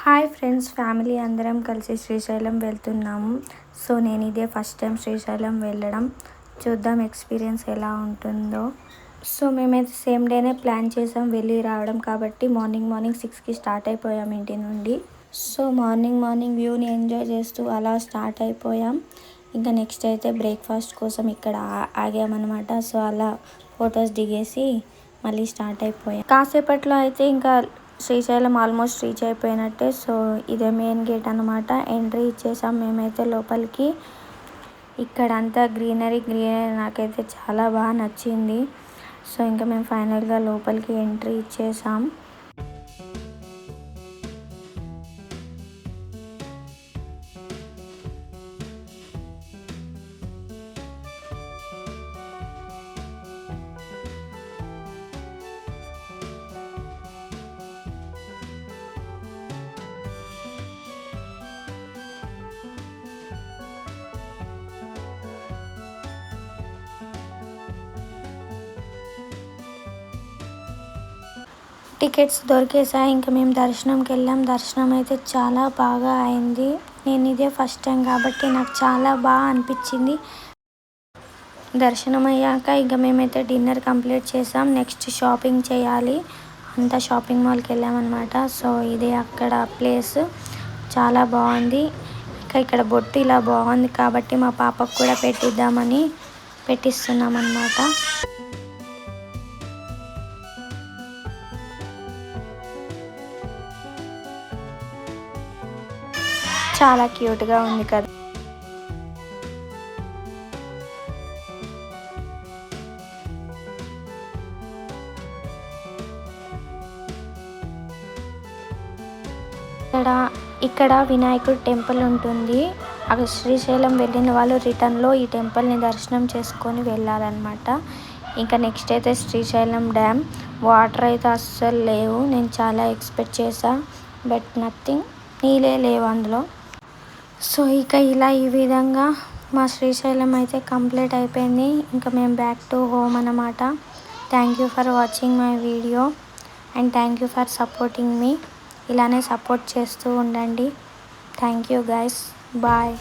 Hi friends, family అందరం కలిసి శ్రీశైలం వెళ్తున్నాము. సో నేను ఇదే ఫస్ట్ టైం శ్రీశైలం వెళ్ళడం. చూద్దాం ఎక్స్పీరియన్స్ ఎలా ఉంటుందో. సో మేమైతే సేమ్ డేనే ప్లాన్ చేసాం వెళ్ళి రావడం కాబట్టి మార్నింగ్ 6కి స్టార్ట్ అయిపోయాం ఇంటి నుండి. సో మార్నింగ్ వ్యూని ఎంజాయ్ చేస్తూ అలా స్టార్ట్ అయిపోయాం. ఇంకా నెక్స్ట్ అయితే బ్రేక్ఫాస్ట్ కోసం ఇక్కడ ఆగామన్నమాట. సో అలా ఫొటోస్ దిగేసి మళ్ళీ స్టార్ట్ అయిపోయాం. కాసేపట్లో అయితే ఇంకా శ్రీశైలం ఆల్మోస్ట్ రీచ్ అయిపోయినట్టే. సో ఇదే మెయిన్ గేట్ అనమాట. ఎంట్రీ ఇచ్చేసాం మేమైతే లోపలికి. ఇక్కడ అంతా గ్రీనరీ నాకైతే చాలా బాగా నచ్చింది. సో ఇంకా మేము ఫైనల్గా లోపలికి ఎంట్రీ ఇచ్చేసాం. టికెట్స్ దొరికేసాయి. ఇంకా మేము దర్శనంకి వెళ్ళాం. దర్శనం అయితే చాలా బాగా అయింది. నేను ఇదే ఫస్ట్ టైం కాబట్టి నాకు చాలా బాగా అనిపించింది. దర్శనం అయ్యాక ఇంకా మేమైతే డిన్నర్ కంప్లీట్ చేసాం. నెక్స్ట్ షాపింగ్ చేయాలి. అంతా షాపింగ్ మాల్కి వెళ్ళామన్నమాట. సో ఇదే అక్కడ ప్లేస్ చాలా బాగుంది. ఇంకా ఇక్కడ బొట్టు ఇలా బాగుంది కాబట్టి మా పాపకు కూడా పెట్టిద్దామని పెట్టిస్తున్నాం అన్నమాట. చాలా క్యూట్గా ఉంది కదా. ఇక్కడ వినాయకుడి టెంపుల్ ఉంటుంది. అక్కడ శ్రీశైలం వెళ్ళిన వాళ్ళు రిటర్న్లో ఈ టెంపుల్ని దర్శనం చేసుకొని వెళ్ళాలన్నమాట. ఇంకా నెక్స్ట్ అయితే శ్రీశైలం డ్యామ్. వాటర్ అయితే అస్సలు లేవు. నేను చాలా ఎక్స్పెక్ట్ చేశా, బట్ నథింగ్, నీళ్ళే లేవు అందులో. సో ఇక ఇలా ఈ విధంగా మా శ్రీశైలం అయితే కంప్లీట్ అయిపోయింది. ఇంకా మేము బ్యాక్ టు హోమ్ అన్నమాట. Thank you for watching my video and thank you for supporting me. ఇలానే సపోర్ట్ చేస్తూ ఉండండి. Thank you guys. బాయ్.